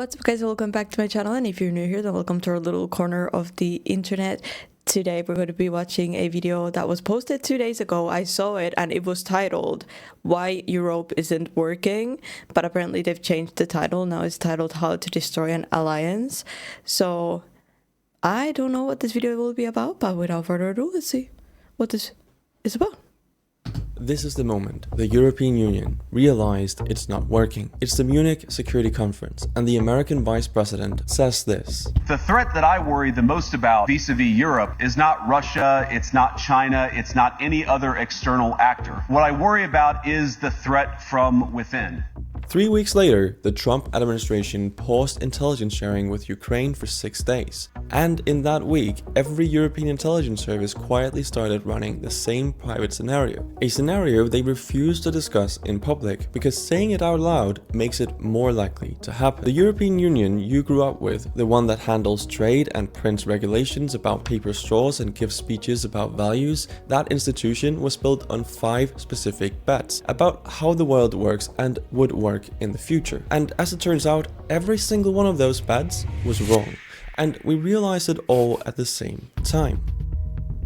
What's up, guys? Welcome back to my channel, and if you're new here, then welcome to our little corner of the internet. Today we're going to be watching a video that was posted 2 days ago. I saw it and it was titled "Why Europe Isn't Working," but apparently they've changed the title. Now it's titled "How to Destroy an Alliance." So I don't know what this video will be about, but without further ado, let's see what this is about. This is the moment the European Union realized it's not working. It's the Munich Security Conference, and the American Vice President says this. The threat that I worry the most about vis-a-vis Europe is not Russia, it's not China, it's not any other external actor. What I worry about is the threat from within. 3 weeks later, the Trump administration paused intelligence sharing with Ukraine for 6 days. And in that week, every European intelligence service quietly started running the same private scenario. A scenario they refuse to discuss in public because saying it out loud makes it more likely to happen. The European Union you grew up with, the one that handles trade and prints regulations about paper straws and gives speeches about values, that institution was built on 5 specific bets about how the world works and would work in the future. And as it turns out, every single one of those bets was wrong. And we realized it all at the same time.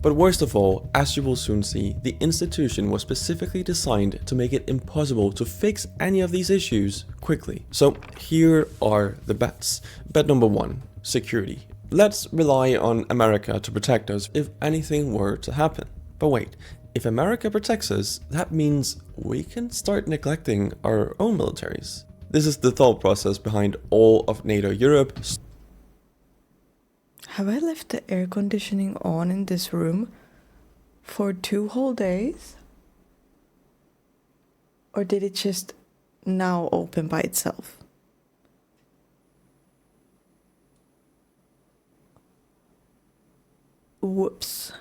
But worst of all, as you will soon see, the institution was specifically designed to make it impossible to fix any of these issues quickly. So here are the bets. Bet number 1, security. Let's rely on America to protect us if anything were to happen. But wait, if America protects us, that means we can start neglecting our own militaries. This is the thought process behind all of NATO Europe. Have I left the air conditioning on in this room for 2 whole days? Or did it just now open by itself? Whoops.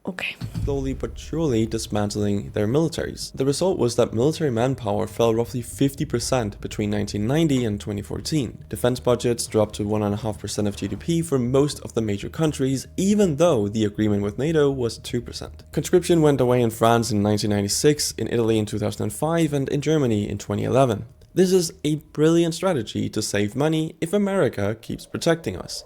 Okay. Slowly but surely dismantling their militaries. The result was that military manpower fell roughly 50% between 1990 and 2014. Defense budgets dropped to 1.5% of GDP for most of the major countries, even though the agreement with NATO was 2%. Conscription went away in France in 1996, in Italy in 2005, and in Germany in 2011. This is a brilliant strategy to save money if America keeps protecting us.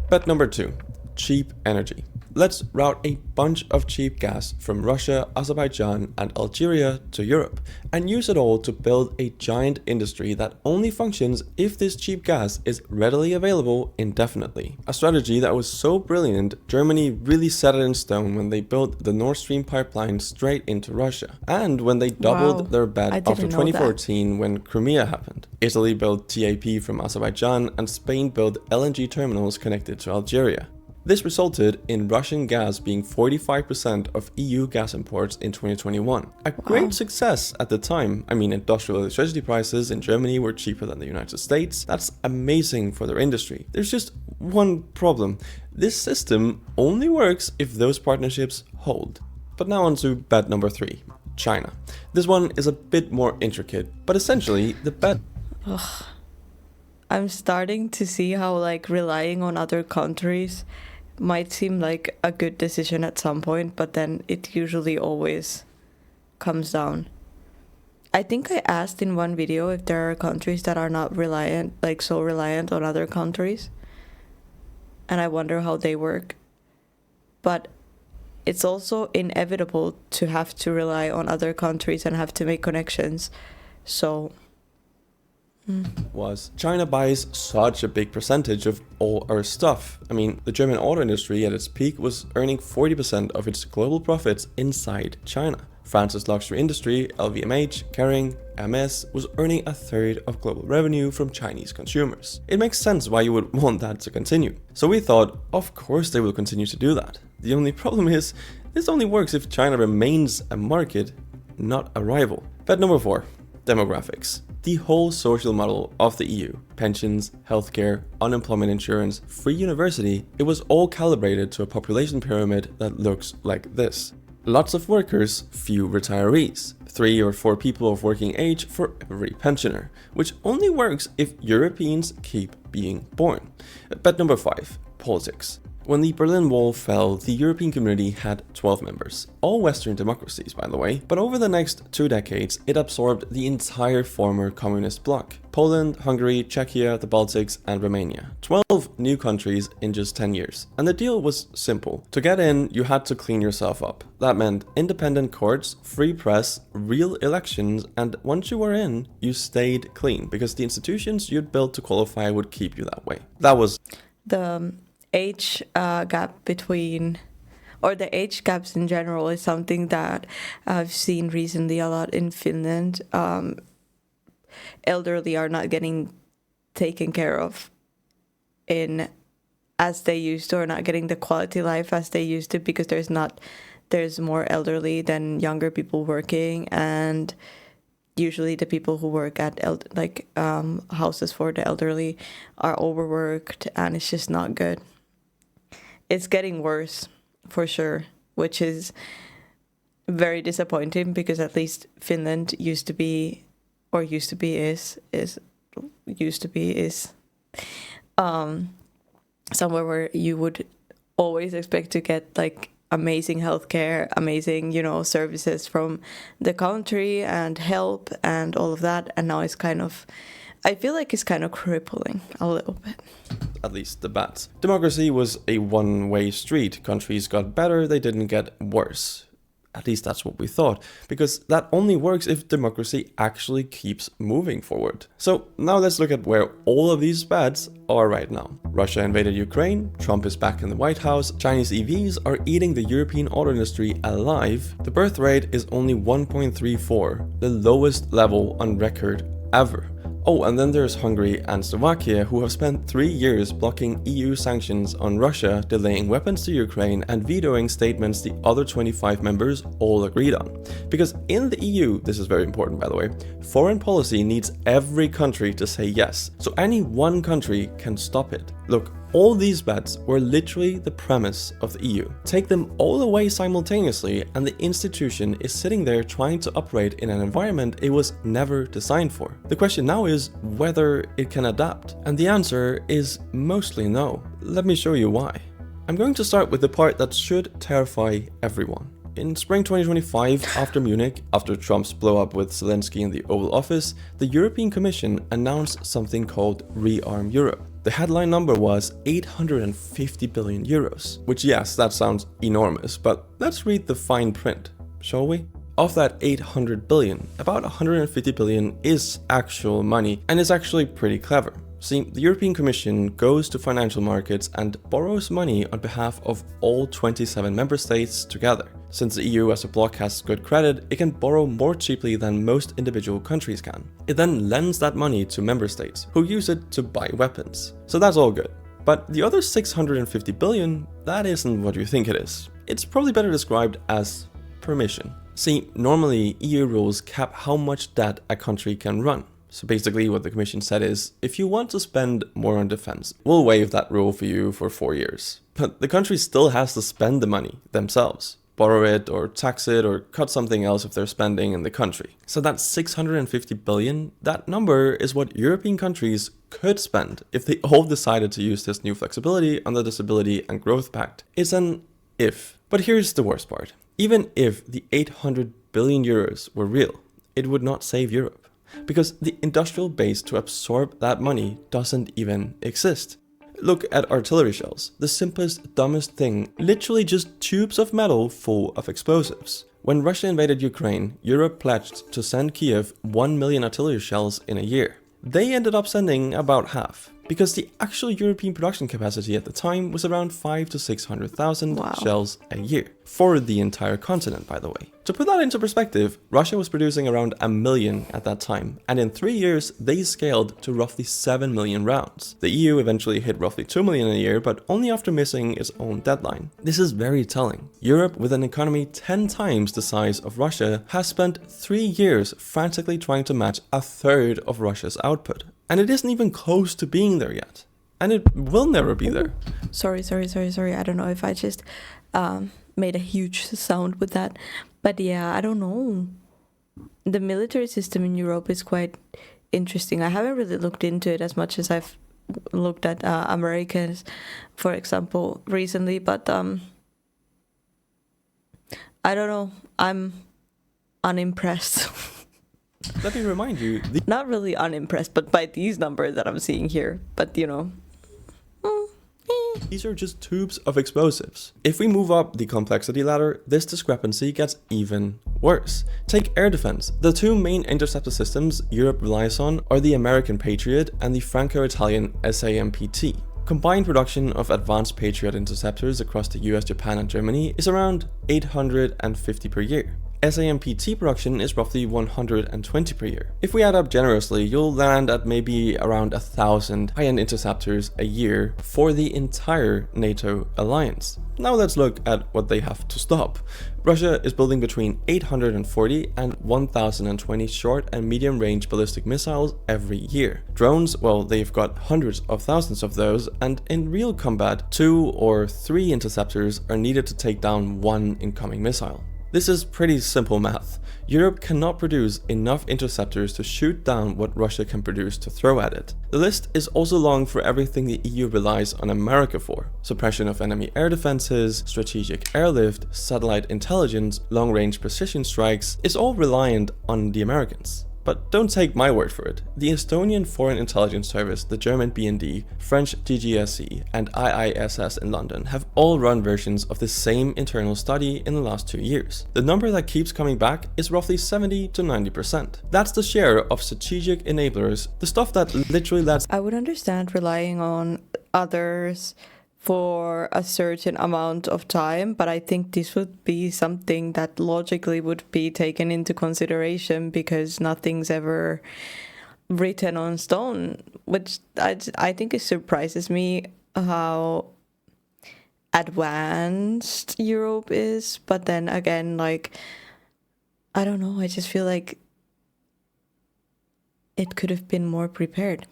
Bet number 2, cheap energy. Let's route a bunch of cheap gas from Russia, Azerbaijan, and Algeria to Europe, and use it all to build a giant industry that only functions if this cheap gas is readily available indefinitely. A strategy that was so brilliant, Germany really set it in stone when they built the Nord Stream pipeline straight into Russia, and when they doubled their bet after 2014 when Crimea happened. Italy built TAP from Azerbaijan, and Spain built LNG terminals connected to Algeria. This resulted in Russian gas being 45% of EU gas imports in 2021. A great success at the time. I mean, industrial electricity prices in Germany were cheaper than the United States. That's amazing for their industry. There's just one problem. This system only works if those partnerships hold. But now on to bet number 3, China. This one is a bit more intricate, but essentially the bet... I'm starting to see how relying on other countries might seem like a good decision at some point, but then it usually always comes down. I think I asked in one video if there are countries that are not reliant, so reliant on other countries, and I wonder how they work. But it's also inevitable to have to rely on other countries and have to make connections. So was China buys such a big percentage of all our stuff. I mean, the German auto industry at its peak was earning 40% of its global profits inside China. France's luxury industry, LVMH, Kering, MS, was earning 1/3 of global revenue from Chinese consumers. It makes sense why you would want that to continue. So we thought, of course they will continue to do that. The only problem is, this only works if China remains a market, not a rival. Bet number 4, demographics. The whole social model of the EU, pensions, healthcare, unemployment insurance, free university, it was all calibrated to a population pyramid that looks like this. Lots of workers, few retirees. 3 or 4 people of working age for every pensioner, which only works if Europeans keep being born. Bet number 5, politics. When the Berlin Wall fell, the European community had 12 members, all Western democracies by the way, but over the next 2 decades it absorbed the entire former communist bloc. Poland, Hungary, Czechia, the Baltics and Romania. 12 new countries in just 10 years. And the deal was simple. To get in, you had to clean yourself up. That meant independent courts, free press, real elections, and once you were in, you stayed clean because the institutions you'd built to qualify would keep you that way. That was The age gap between, or the age gaps in general, is something that I've seen recently a lot in Finland. Elderly are not getting taken care of in as they used to, or not getting the quality life as they used to, because there's more elderly than younger people working, and usually the people who work at houses for the elderly are overworked, and it's just not good. It's getting worse for sure, which is very disappointing because at least Finland used to be somewhere where you would always expect to get like amazing healthcare, amazing, services from the country and help and all of that. And now I feel like it's kind of crippling a little bit. At least the bats. Democracy was a one-way street. Countries got better, they didn't get worse. At least that's what we thought, because that only works if democracy actually keeps moving forward. So now let's look at where all of these bets are right now. Russia invaded Ukraine, Trump is back in the White House, Chinese EVs are eating the European auto industry alive, the birth rate is only 1.34, the lowest level on record ever. Oh, and then there's Hungary and Slovakia, who have spent 3 years blocking EU sanctions on Russia, delaying weapons to Ukraine, and vetoing statements the other 25 members all agreed on. Because in the EU, this is very important by the way, foreign policy needs every country to say yes, so any one country can stop it. Look, all these bets were literally the premise of the EU. Take them all away simultaneously and the institution is sitting there trying to operate in an environment it was never designed for. The question now is whether it can adapt, and the answer is mostly no. Let me show you why. I'm going to start with the part that should terrify everyone. In spring 2025, after Munich, after Trump's blow-up with Zelensky in the Oval Office, the European Commission announced something called Rearm Europe. The headline number was 850 billion euros, which yes, that sounds enormous, but let's read the fine print, shall we? Of that 800 billion, about 150 billion is actual money and is actually pretty clever. See, the European Commission goes to financial markets and borrows money on behalf of all 27 member states together. Since the EU as a bloc has good credit, it can borrow more cheaply than most individual countries can. It then lends that money to member states, who use it to buy weapons. So that's all good. But the other 650 billion, that isn't what you think it is. It's probably better described as permission. See, normally EU rules cap how much debt a country can run. So basically what the Commission said is, if you want to spend more on defense, we'll waive that rule for you for 4 years. But the country still has to spend the money themselves. Borrow it or tax it or cut something else if they're spending in the country. So that 650 billion, that number is what European countries could spend if they all decided to use this new flexibility on the Disability and Growth Pact. It's an if. But here's the worst part. Even if the 800 billion euros were real, it would not save Europe. Because the industrial base to absorb that money doesn't even exist. Look at artillery shells, the simplest, dumbest thing, literally just tubes of metal full of explosives. When Russia invaded Ukraine, Europe pledged to send Kiev 1 million artillery shells in a year. They ended up sending about half, because the actual European production capacity at the time was around 500,000 to 600,000 shells a year. For the entire continent, by the way. To put that into perspective, Russia was producing around 1 million at that time, and in 3 years they scaled to roughly 7 million rounds. The EU eventually hit roughly 2 million a year, but only after missing its own deadline. This is very telling. Europe, with an economy 10 times the size of Russia, has spent 3 years frantically trying to match a third of Russia's output. And it isn't even close to being there yet. And it will never be there. Sorry. I don't know if I just made a huge sound with that. But yeah, I don't know. The military system in Europe is quite interesting. I haven't really looked into it as much as I've looked at Americans, for example, recently. But I don't know. I'm unimpressed. Let me remind you, Not really unimpressed, but by these numbers that I'm seeing here. But these are just tubes of explosives. If we move up the complexity ladder, this discrepancy gets even worse. Take air defense. The two main interceptor systems Europe relies on are the American Patriot and the Franco-Italian SAMPT. Combined production of advanced Patriot interceptors across the US, Japan and Germany is around 850 per year. SAMPT production is roughly 120 per year. If we add up generously, you'll land at maybe around 1,000 high-end interceptors a year for the entire NATO alliance. Now let's look at what they have to stop. Russia is building between 840 and 1,020 short and medium-range ballistic missiles every year. Drones, well, they've got hundreds of thousands of those, and in real combat, 2 or 3 interceptors are needed to take down one incoming missile. This is pretty simple math. Europe cannot produce enough interceptors to shoot down what Russia can produce to throw at it. The list is also long for everything the EU relies on America for. Suppression of enemy air defenses, strategic airlift, satellite intelligence, long-range precision strikes is all reliant on the Americans. But don't take my word for it. The Estonian Foreign Intelligence Service, the German BND, French DGSE, and IISS in London have all run versions of the same internal study in the last 2 years. The number that keeps coming back is roughly 70 to 90%. That's the share of strategic enablers, the stuff that literally lets... I would understand relying on others for a certain amount of time, but I think this would be something that logically would be taken into consideration because nothing's ever written on stone, which I think it surprises me how advanced Europe is. But then again, like, I don't know, I just feel like it could have been more prepared.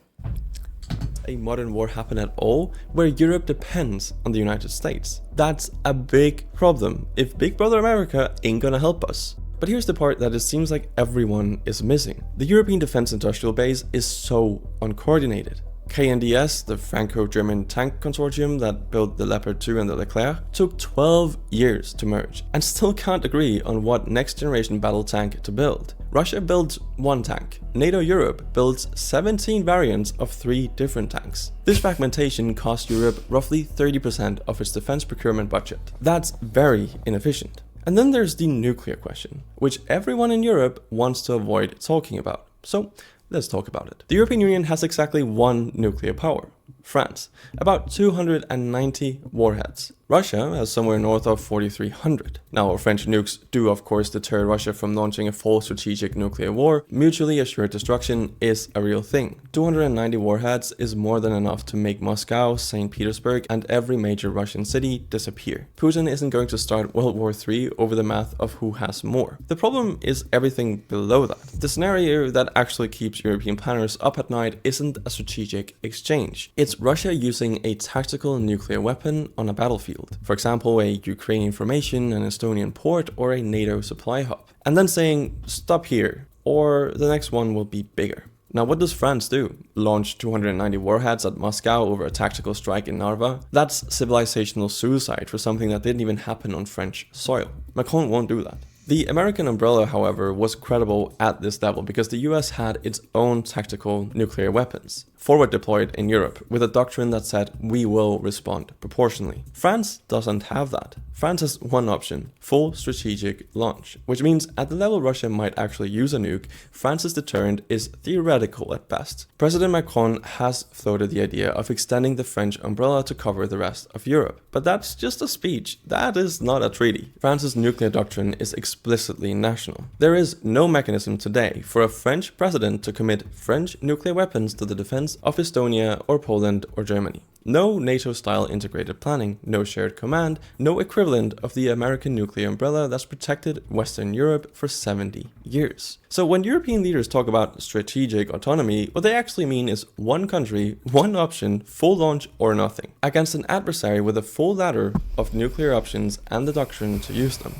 A modern war happen at all where Europe depends on the United States. That's a big problem if Big Brother America ain't gonna help us. But here's the part that it seems like everyone is missing. The European defense industrial base is so uncoordinated. KNDS, the Franco-German tank consortium that built the Leopard 2 and the Leclerc, took 12 years to merge and still can't agree on what next generation battle tank to build. Russia builds one tank. NATO Europe builds 17 variants of 3 different tanks. This fragmentation cost Europe roughly 30% of its defense procurement budget. That's very inefficient. And then there's the nuclear question, which everyone in Europe wants to avoid talking about. So let's talk about it. The European Union has exactly one nuclear power, France, about 290 warheads. Russia has somewhere north of 4,300. Now, French nukes do of course deter Russia from launching a full strategic nuclear war. Mutually assured destruction is a real thing. 290 warheads is more than enough to make Moscow, St. Petersburg, and every major Russian city disappear. Putin isn't going to start World War III over the math of who has more. The problem is everything below that. The scenario that actually keeps European planners up at night isn't a strategic exchange. It's Russia using a tactical nuclear weapon on a battlefield. For example, a Ukrainian formation, an Estonian port, or a NATO supply hub. And then saying, stop here, or the next one will be bigger. Now, what does France do? Launch 290 warheads at Moscow over a tactical strike in Narva? That's civilizational suicide for something that didn't even happen on French soil. Macron won't do that. The American umbrella, however, was credible at this level because the US had its own tactical nuclear weapons, forward deployed in Europe, with a doctrine that said we will respond proportionally. France doesn't have that. France has one option, full strategic launch, which means at the level Russia might actually use a nuke, France's deterrent is theoretical at best. President Macron has floated the idea of extending the French umbrella to cover the rest of Europe, but that's just a speech. That is not a treaty. France's nuclear doctrine is explicitly national. There is no mechanism today for a French president to commit French nuclear weapons to the defense of Estonia or Poland or Germany. No NATO-style integrated planning, no shared command, no equivalent of the American nuclear umbrella that's protected Western Europe for 70 years. So when European leaders talk about strategic autonomy, what they actually mean is one country, one option, full launch or nothing, against an adversary with a full ladder of nuclear options and the doctrine to use them.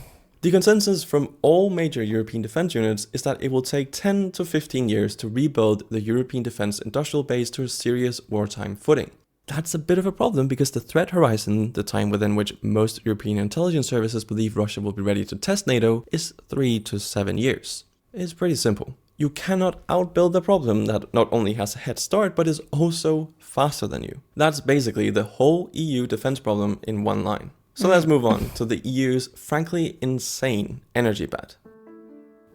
The consensus from all major European defense units is that it will take 10 to 15 years to rebuild the European defense industrial base to a serious wartime footing. That's a bit of a problem because the threat horizon, the time within which most European intelligence services believe Russia will be ready to test NATO, is 3 to 7 years. It's pretty simple. You cannot outbuild a problem that not only has a head start but is also faster than you. That's basically the whole EU defense problem in one line. So let's move on to the EU's frankly insane energy bet.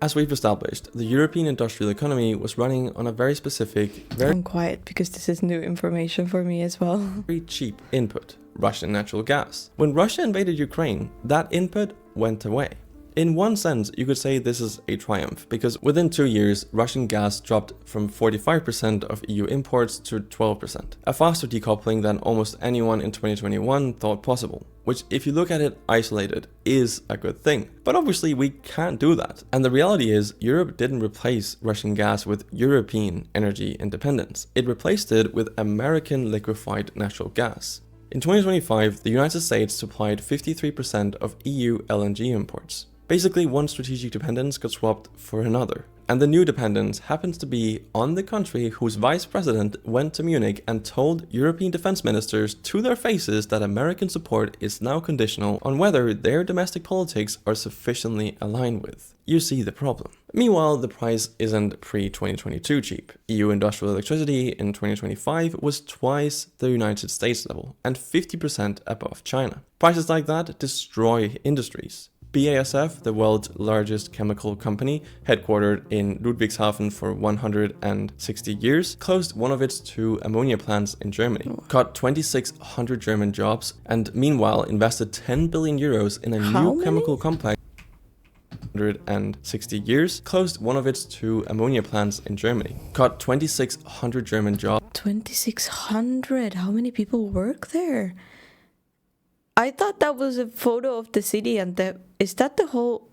As we've established, the European industrial economy was running on a very specific, I'm quiet because this is new information for me as well. very cheap input, Russian natural gas. When Russia invaded Ukraine, that input went away. In one sense, you could say this is a triumph, because within 2 years, Russian gas dropped from 45% of EU imports to 12%, a faster decoupling than almost anyone in 2021 thought possible, which, if you look at it isolated, is a good thing. But obviously we can't do that. And the reality is, Europe didn't replace Russian gas with European energy independence. It replaced it with American liquefied natural gas. In 2025, the United States supplied 53% of EU LNG imports. Basically, one strategic dependence got swapped for another. And the new dependence happens to be on the country whose vice president went to Munich and told European defense ministers to their faces that American support is now conditional on whether their domestic politics are sufficiently aligned with. You see the problem. Meanwhile, the price isn't pre-2022 cheap. EU industrial electricity in 2025 was twice the United States level and 50% above China. Prices like that destroy industries. BASF, the world's largest chemical company, headquartered in Ludwigshafen for 160 years, closed one of its 2 ammonia plants in Germany, cut 2,600 German jobs, and meanwhile invested 10 billion euros in a new chemical complex. 160 years, closed one of its 2 ammonia plants in Germany, cut 2,600 German jobs. 2,600? How many people work there? I thought that was a photo of the city, and is that whole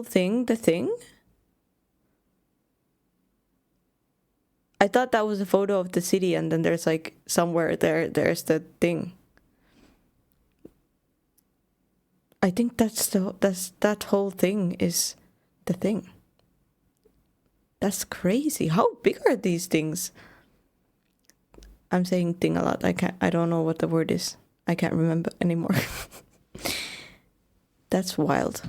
thing the thing? I thought that was a photo of the city, and then there's like somewhere there's the thing. I think that whole thing is the thing. That's crazy. How big are these things? I'm saying thing a lot. I don't know what the word is. I can't remember anymore. That's wild.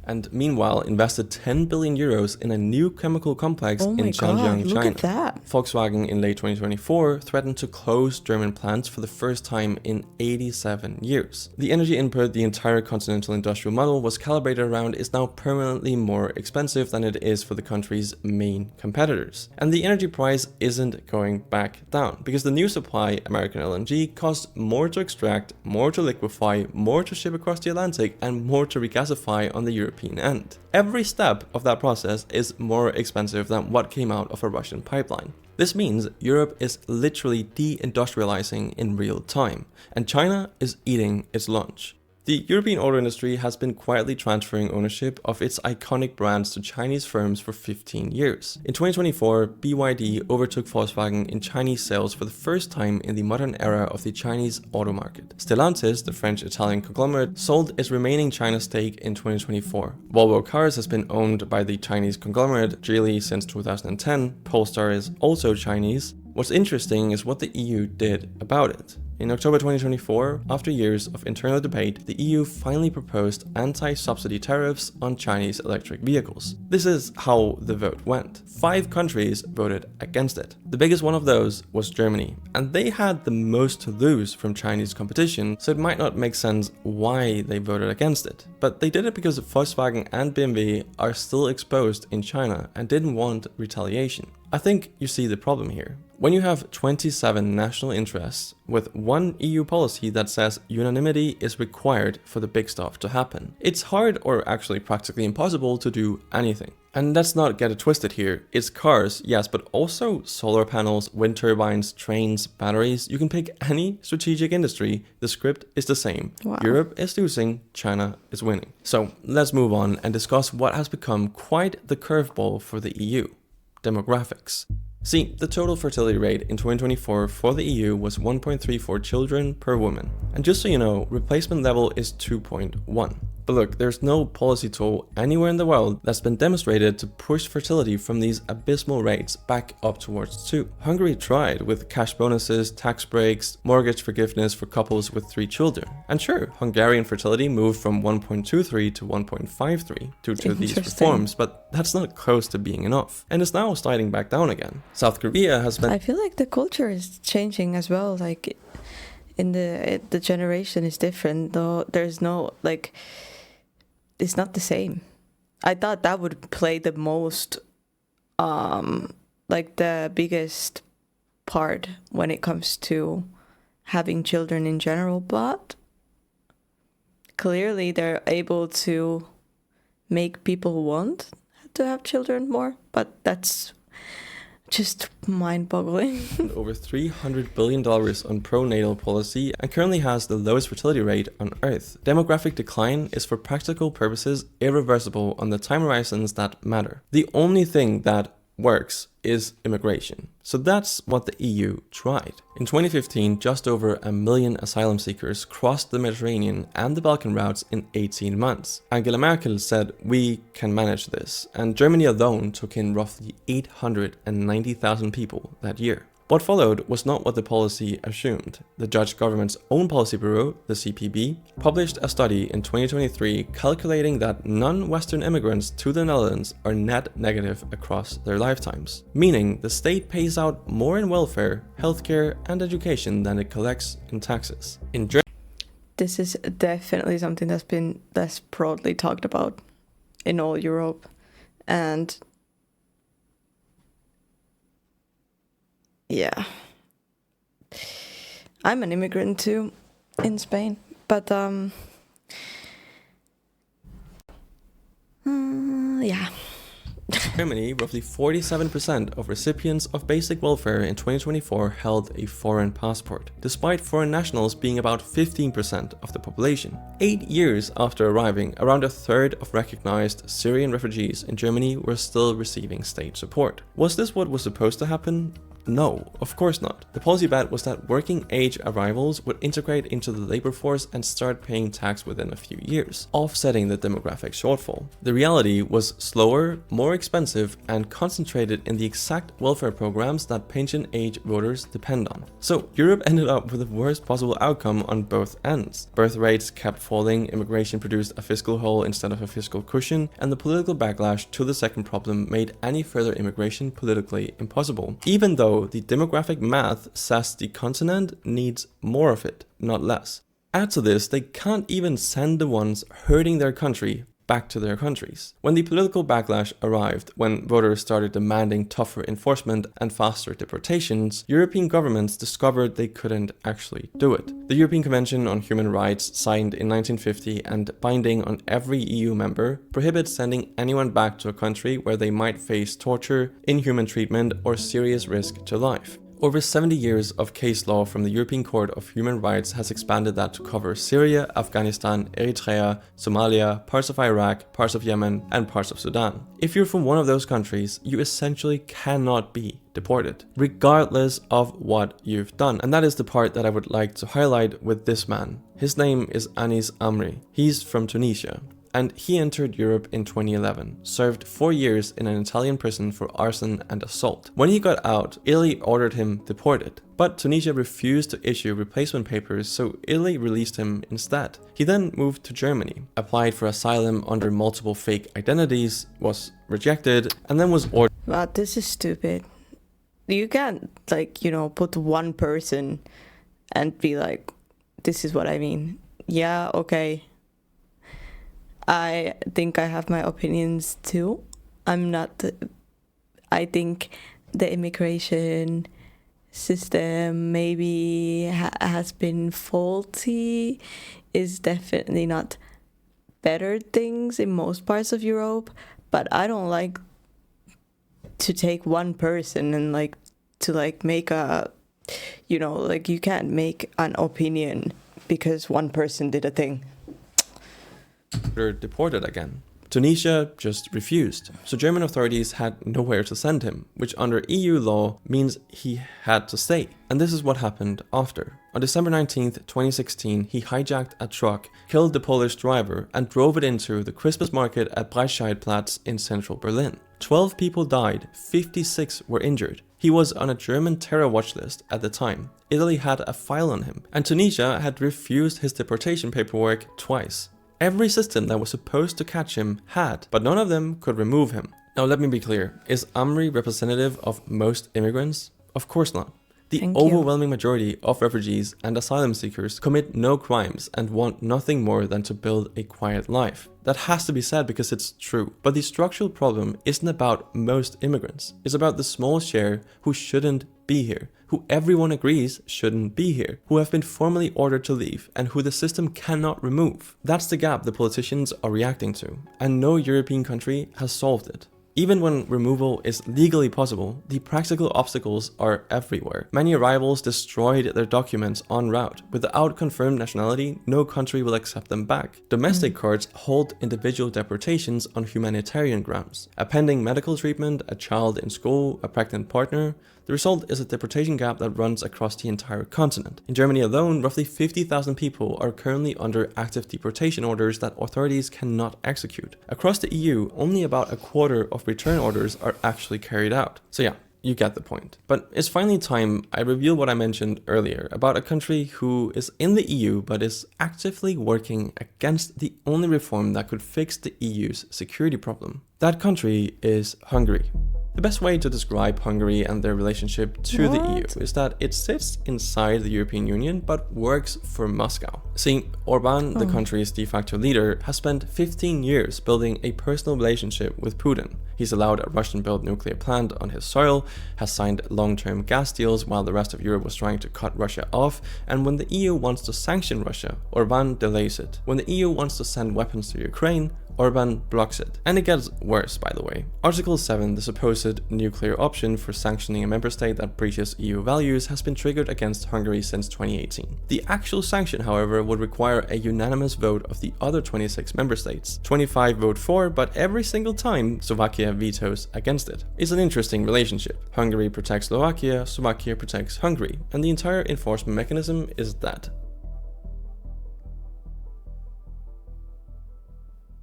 And meanwhile invested 10 billion euros in a new chemical complex in Zhejiang, look China. At that. Volkswagen in late 2024 threatened to close German plants for the first time in 87 years. The energy input the entire continental industrial model was calibrated around is now permanently more expensive than it is for the country's main competitors. And the energy price isn't going back down, because the new supply, American LNG, costs more to extract, more to liquefy, more to ship across the Atlantic, and more to regasify on the European end. Every step of that process is more expensive than what came out of a Russian pipeline. This means Europe is literally deindustrializing in real time, and China is eating its lunch. The European auto industry has been quietly transferring ownership of its iconic brands to Chinese firms for 15 years. In 2024, BYD overtook Volkswagen in Chinese sales for the first time in the modern era of the Chinese auto market. Stellantis, the French-Italian conglomerate, sold its remaining China stake in 2024. Volvo Cars has been owned by the Chinese conglomerate Geely since 2010. Polestar is also Chinese. What's interesting is what the EU did about it. In October 2024, after years of internal debate, the EU finally proposed anti-subsidy tariffs on Chinese electric vehicles. This is how the vote went. 5 countries voted against it. The biggest one of those was Germany, and they had the most to lose from Chinese competition, so it might not make sense why they voted against it. But they did it because Volkswagen and BMW are still exposed in China and didn't want retaliation. I think you see the problem here. When you have 27 national interests with one EU policy that says unanimity is required for the big stuff to happen, it's hard or actually practically impossible to do anything. And let's not get it twisted here. It's cars, yes, but also solar panels, wind turbines, trains, batteries. You can pick any strategic industry. The script is the same. Wow. Europe is losing, China is winning. So let's move on and discuss what has become quite the curveball for the EU. Demographics. See, the total fertility rate in 2024 for the EU was 1.34 children per woman. And just so you know, replacement level is 2.1. But look, there's no policy tool anywhere in the world that's been demonstrated to push fertility from these abysmal rates back up towards 2. Hungary tried with cash bonuses, tax breaks, mortgage forgiveness for couples with 3 children. And sure, Hungarian fertility moved from 1.23 to 1.53 due to these reforms, but that's not close to being enough. And it's now sliding back down again. South Korea has been... I feel like the culture is changing as well, like in the generation is different, though there's no, like, it's not the same. I thought that would play the most, like the biggest part when it comes to having children in general, but clearly they're able to make people want to have children more, but that's just mind-boggling. Over $300 billion on pro-natal policy and currently has the lowest fertility rate on Earth. Demographic decline is for practical purposes irreversible on the time horizons that matter. The only thing that works is immigration. So that's what the EU tried. In 2015, just over 1 million asylum seekers crossed the Mediterranean and the Balkan routes in 18 months. Angela Merkel said, "We can manage this," and Germany alone took in roughly 890,000 people that year. What followed was not what the policy assumed. The Dutch government's own policy bureau, the CPB, published a study in 2023 calculating that non-Western immigrants to the Netherlands are net negative across their lifetimes, meaning the state pays out more in welfare, healthcare, and education than it collects in taxes. This is definitely something that's been less broadly talked about in all Europe, and yeah, I'm an immigrant too in Spain, but yeah. Germany, roughly 47% of recipients of basic welfare in 2024 held a foreign passport, despite foreign nationals being about 15% of the population. 8 years after arriving, around a third of recognized Syrian refugees in Germany were still receiving state support. Was this what was supposed to happen? No, of course not. The policy bet was that working age arrivals would integrate into the labor force and start paying tax within a few years, offsetting the demographic shortfall. The reality was slower, more expensive, and concentrated in the exact welfare programs that pension age voters depend on. So Europe ended up with the worst possible outcome on both ends. Birth rates kept falling, immigration produced a fiscal hole instead of a fiscal cushion, and the political backlash to the second problem made any further immigration politically impossible, even though the demographic math says the continent needs more of it, not less. Add to this, they can't even send the ones hurting their country back to their countries. When the political backlash arrived, when voters started demanding tougher enforcement and faster deportations, European governments discovered they couldn't actually do it. The European Convention on Human Rights, signed in 1950 and binding on every EU member, prohibits sending anyone back to a country where they might face torture, inhuman treatment, or serious risk to life. Over 70 years of case law from the European Court of Human Rights has expanded that to cover Syria, Afghanistan, Eritrea, Somalia, parts of Iraq, parts of Yemen, and parts of Sudan. If you're from one of those countries, you essentially cannot be deported, regardless of what you've done. And that is the part that I would like to highlight with this man. His name is Anis Amri. He's from Tunisia. And he entered Europe in 2011, served 4 years in an Italian prison for arson and assault. When he got out, Italy ordered him deported, but Tunisia refused to issue replacement papers, so Italy released him instead. He then moved to Germany, applied for asylum under multiple fake identities, was rejected, and then was ordered. Wow, this is stupid. You can't, like, put one person and be like, this is what I mean. Yeah, okay. I think I have my opinions too. I think the immigration system maybe has been faulty, is definitely not better things in most parts of Europe, but I don't like to take one person and make a, you can't make an opinion because one person did a thing. Deported again. Tunisia just refused, so German authorities had nowhere to send him, which under EU law means he had to stay. And this is what happened after. On December 19th, 2016, he hijacked a truck, killed the Polish driver, and drove it into the Christmas market at Breitscheidplatz in central Berlin. 12 people died, 56 were injured. He was on a German terror watch list at the time. Italy had a file on him, and Tunisia had refused his deportation paperwork twice. Every system that was supposed to catch him had, but none of them could remove him. Now let me be clear, is Amri representative of most immigrants? Of course not. The overwhelming majority of refugees and asylum seekers commit no crimes and want nothing more than to build a quiet life. That has to be said because it's true. But the structural problem isn't about most immigrants. It's about the small share who shouldn't be here, who everyone agrees shouldn't be here, who have been formally ordered to leave and who the system cannot remove. That's the gap the politicians are reacting to, and no European country has solved it. Even when removal is legally possible, the practical obstacles are everywhere. Many arrivals destroyed their documents en route. Without confirmed nationality, no country will accept them back. Domestic courts hold individual deportations on humanitarian grounds. A pending medical treatment, a child in school, a pregnant partner. The result is a deportation gap that runs across the entire continent. In Germany alone, roughly 50,000 people are currently under active deportation orders that authorities cannot execute. Across the EU, only about a quarter of return orders are actually carried out. So yeah, you get the point. But it's finally time I reveal what I mentioned earlier about a country who is in the EU but is actively working against the only reform that could fix the EU's security problem. That country is Hungary. The best way to describe Hungary and their relationship to the EU is that it sits inside the European Union but works for Moscow. See, Orbán, the country's de facto leader, has spent 15 years building a personal relationship with Putin. He's allowed a Russian-built nuclear plant on his soil, has signed long-term gas deals while the rest of Europe was trying to cut Russia off, and when the EU wants to sanction Russia, Orbán delays it. When the EU wants to send weapons to Ukraine, Orbán blocks it. And it gets worse, by the way. Article 7, the supposed nuclear option for sanctioning a member state that breaches EU values, has been triggered against Hungary since 2018. The actual sanction, however, would require a unanimous vote of the other 26 member states. 25 vote for, but every single time Slovakia vetoes against it. It's an interesting relationship. Hungary protects Slovakia, Slovakia protects Hungary, and the entire enforcement mechanism is that.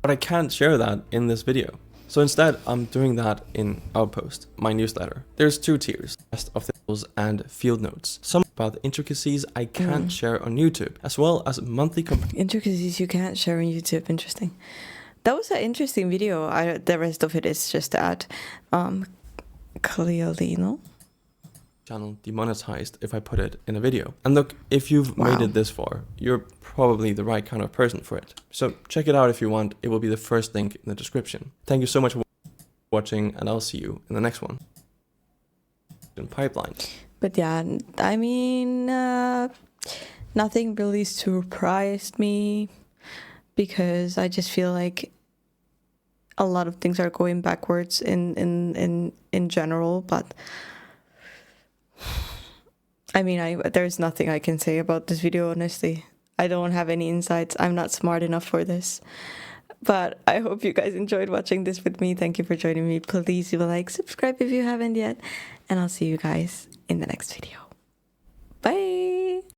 But I can't share that in this video. So instead, I'm doing that in Outpost, my newsletter. There's two tiers, rest of the rules and field notes. Some about the intricacies I can't share on YouTube, as well as monthly intricacies you can't share on YouTube, interesting. That was an interesting video. The rest of it is just at Cleolino. Channel demonetized if I put it in a video. And look, if you've made it this far, you're probably the right kind of person for it. So check it out if you want. It will be the first link in the description. Thank you so much for watching, and I'll see you in the next one. In pipeline. But yeah, I mean, nothing really surprised me because I just feel like a lot of things are going backwards in general, but I mean, there's nothing I can say about this video, honestly. I don't have any insights. I'm not smart enough for this. But I hope you guys enjoyed watching this with me. Thank you for joining me. Please leave a like, subscribe if you haven't yet. And I'll see you guys in the next video.